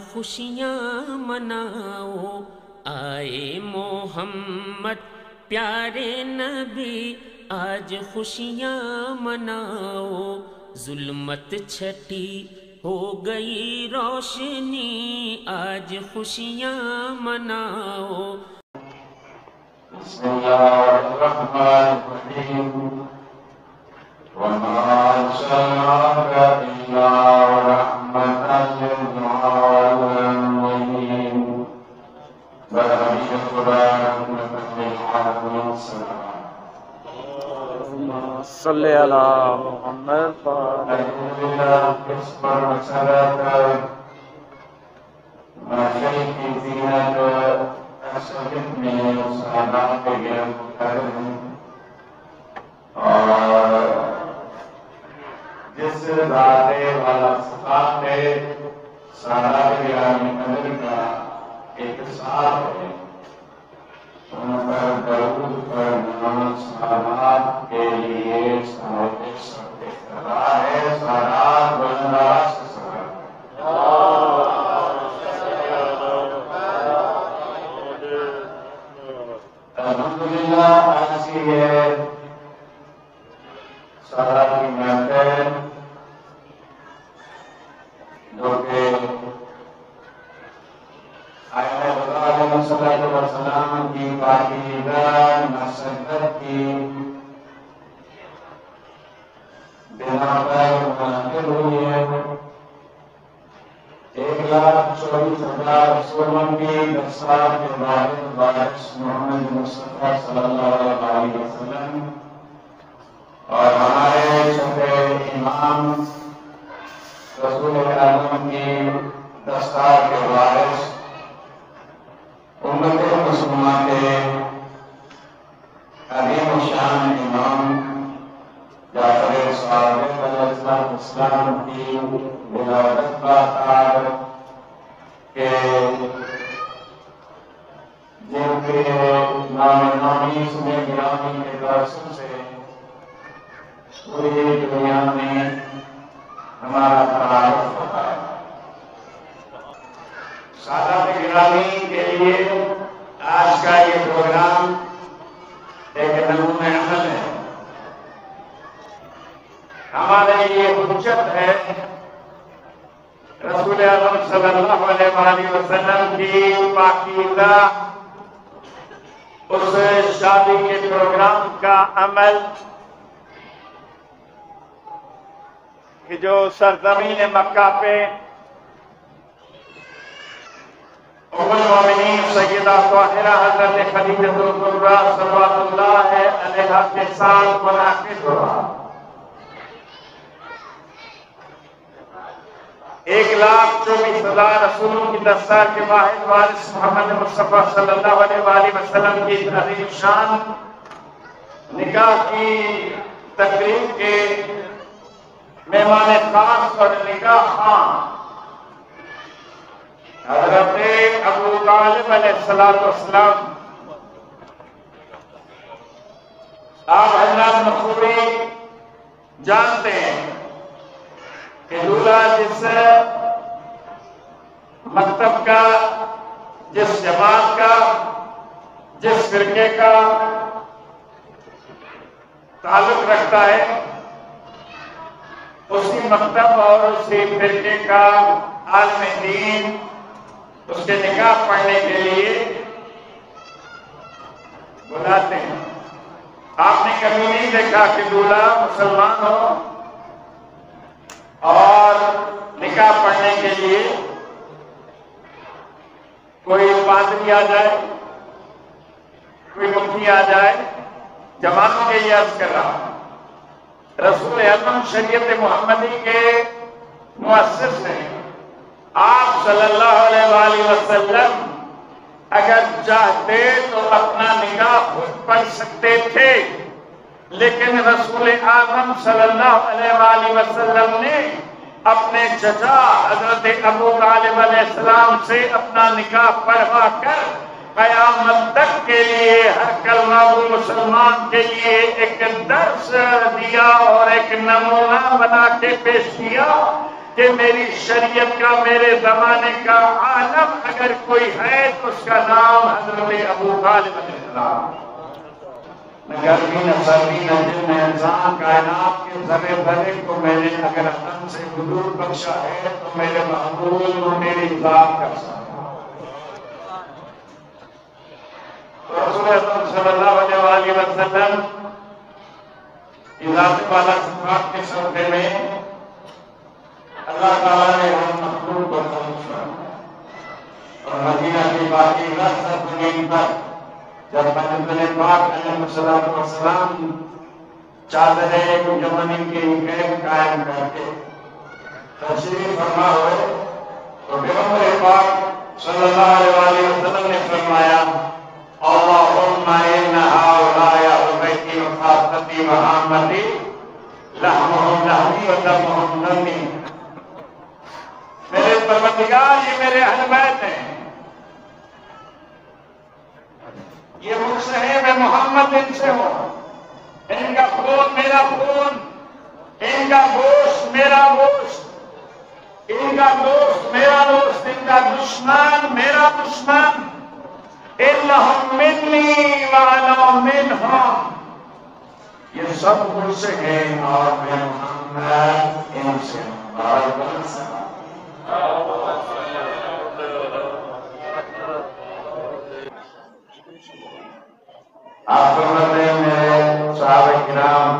خوشیاں مناؤ، آئے محمد پیارے نبی آج خوشیاں مناؤ، ظلمت چھٹی ہو گئی روشنی آج خوشیاں مناؤ۔ بسم اللہ الرحمن الرحیم وما ارسلناک الا رحمۃ للعالمین برحمتک رحمۃ للعالمین۔ صلی علی محمد الحمدللہ اس پر مسئلہ معاشرے کی زینت اصلیت میں سادات کے گرم کر اور جس ذاتے والا صفات ہے سادات گرامی قدر کا اتصال ہے، ان پر درود پڑھنا سادات کے لیے سب اختراع ہے، سادات بلندراز کے ساتھ الحمدللہ ایسی ہے سادات کی محفل جو کہ آئینہ خدا علیہ السلام کی پاکیزہ مسجد کی بنا پر منعقد ہوئی ہے۔ 1,24,000 رسولوں کی 10 سال کے بعد بارش محمد مصطفیٰ صلی اللہ علیہ وسلم اور ہمارے چھوٹے امام رسول اعظم کی 10 سال کے بارش امت مسلمہ کے عظیم الشان امام جعفر صادق علیہ السلام کی ولادت کا تار کہ جن کے نام نامی سنے گرامی کے درسوں سے پوری دنیا میں ہمارا تعارف ہوتا ہے۔ سادات گرامی کے لیے آج کا یہ پروگرام ایک نمونہ عمل ہے، ہمارے لیے حجت ہے رسول اعظم صلی اللہ علیہ وسلم کی پاکیزہ اس شادی کے پروگرام کا عمل کہ جو سرزمین مکہ پہ ام المومنین سیدہ طاہرہ حضرت خدیجہ الکبریٰ صلوات اللہ علیہا کے ساتھ منعقد ہوا۔ 1,24,000 رسولوں کی 10 سال کے واحد وارث محمد مصطفیٰ صلی اللہ علیہ وسلم کی عظیم شان نکاح کی تقریب کے مہمان خاص اور نکاح خان حضرت ابو طالب علیہ السلام، آپ حضرات مخوری جانتے ہیں کہ دولہا جس مکتب کا، جس جماعت کا، جس فرقے کا تعلق رکھتا ہے، اسی مکتب اور اسی فرقے کا عالم دین اس کے نکاح پڑھنے کے لیے بلاتے ہیں۔ آپ نے کبھی نہیں دیکھا کہ دولہا مسلمان ہو اور نکاح پڑھنے کے لیے کوئی پادری آ جائے، کوئی مفتی آ جائے۔ جماعت کے لیے عرض کر رہا ہوں، رسول اعظم شریعت محمدی کے مؤسس ہیں۔ آپ صلی اللہ علیہ وسلم اگر چاہتے تو اپنا نکاح خود پڑھ سکتے تھے، لیکن رسول اعظم صلی اللہ علیہ وسلم نے اپنے چچا حضرت ابو طالب علیہ السلام سے اپنا نکاح پڑھوا کر قیامت تک کے لیے ہر کلمہ گو مسلمان کے لیے ایک درس دیا اور ایک نمونہ بنا کے پیش کیا کہ میری شریعت کا، میرے زمانے کا عالم اگر کوئی ہے تو اس کا نام حضرت ابو طالب علیہ السلام۔ نہ گرمی نہ سردی نہ جن نہ انسان کائنات کے ذرے ذرے کو میں نے اگر عدم سے وجود بخشا ہے تو میرے محبوب و میری ذات کا ساتھ۔ رسول اکرم صلی اللہ علیہ وآلہ وسلم ذات والا صفات کے صدقے میں اللہ تعالیٰ نے ہم مخلوق کو خلق اور مدینہ کی باقی رسط زمین پر جب نبی پاک علیہ السلام چادر یمن کے کیمپ قائم کر کے تشریف فرما ہوئے تو پیغمبر پاک صلی اللہ علیہ وسلم نے فرمایا اللہم ان ہؤلاء امتی وخاصتی وعامتی لحمہم لحمی ودمہم دمی۔ میرے پروردگار یہ میرے اہل بیت ہیں، یہ مجھ سے ہے، میں محمد ان سے ہوں، ان کا خون میرا خون، ان کا گوشت میرا گوشت، ان کا دوست میرا دوست، ان کا دشمن میرا دشمن، انہم منی وانا منہم، یہ سب مجھ سے ہیں اور میں محمد ان سے ہوں۔ آپ فرماتے ہیں میرے صحابہ کرام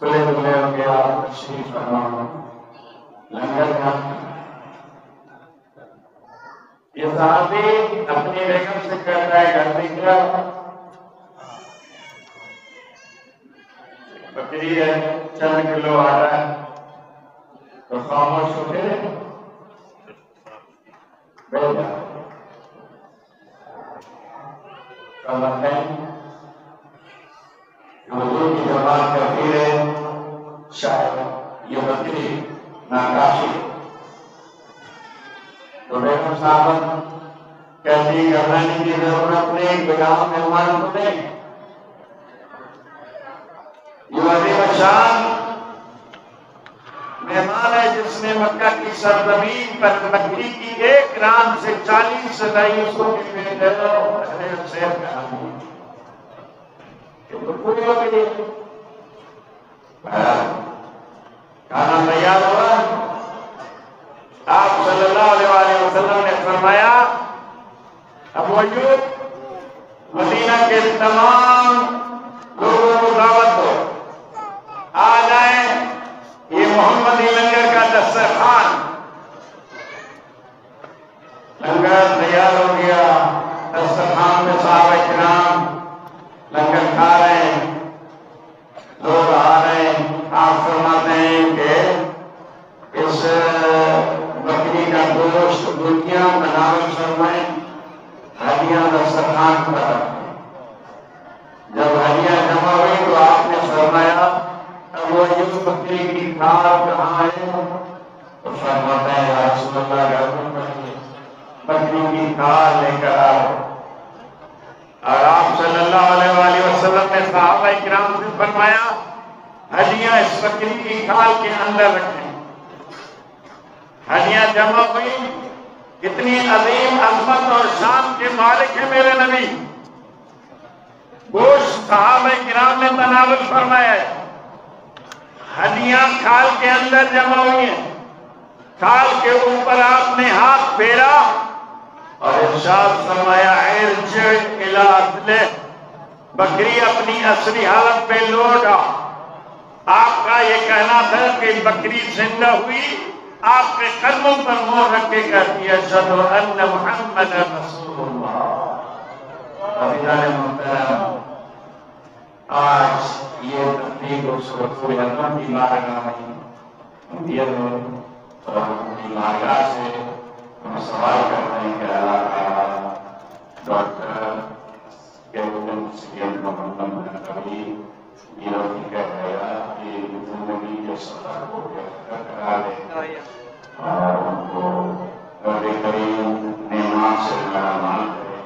کھلے دلے ہو گیا تشریف فرما لنگر کا۔ یہ صحابی اپنی بیگم سے کہتا ہے گھر نکلا بکری ہے چند کلو آٹا ہے تو خاموش ہو کے بیٹھ جا حضور کی جماعت کبیر ہے شاید یہ بکری ناکافی تو بیگم صاحب کہتی گھبرانے کی ضرورت نہیں، بگاہ مہمان کو نہیں، یہ عظیم شان مہمان ہے جس نے مکہ کی سرزمین پر بکری کی ایک ران سے 40 سے 250 کی میٹر سیر کرا دی۔ تو پوری ہو گئی، کھانا تیار ہوا، آپ صلی اللہ علیہ وسلم نے فرمایا ابو ایوب مدینہ کے تمام لوگوں کو دعوت دو، آ جائیں، یہ محمدی لنگر کا دسترخوان۔ لنگر تیار ہو گیا، دسترخوان میں صحابہ کرام لنگر کھا رہے ہیں، لوگ آ رہے ہیں۔ آپ فرماتے ہیں کہ اس بکری کا گوشت گلکیاں بناول فرمائیں، ہڈیاں دسترخوان پر رکھیں۔ جب ہڈیاں جمع ہوئی تو آپ نے فرمایا وہ یہ بکری کی کھال کہاں ہے؟ تو فرماتا ہے یا رسول اللہ گھر میں بکری کی کھال لے کر آؤ۔ اور آپ صلی اللہ علیہ وآلہ وسلم نے صحابہ کرام سے فرمایا ہڈیاں اس بکری کی کھال کے اندر رکھیں۔ ہڈیاں جمع ہوئی، کتنی عظیم عظمت اور شان کے مالک ہیں میرے نبی۔ گوشت صحابہ کرام نے تناول فرمایا ہے، ہڈیاں کھال کے اندر جمع ہوئی ہیں، کھال کے اوپر آپ نے ہاتھ پھیرا اور ارشاد فرمایا ارجع الی اصلہ، بکری اپنی اصلی حالت پہ لوٹ آ۔ آپ کا یہ کہنا تھا کہ بکری زندہ ہوئی، آپ کے قدموں پر مہر رکھ کے کہتی ہے اشہد ان محمد رسول اللہ۔ عزیزان محترم، آج یہ تقریب اس رسول اللہ کی بارگاہ میں اور ان کی بارگاہ سے ہم سوال کرتے ہیں کہ اللہ تعالیٰ ڈاکٹر کیپٹن سید محمد نقوی یہ روٹی کہہ رہے ہیں کہ زندگی کے سفر کو بہتر کرا دے اور ان کو رب کریم نعمات سے نعمات کرے۔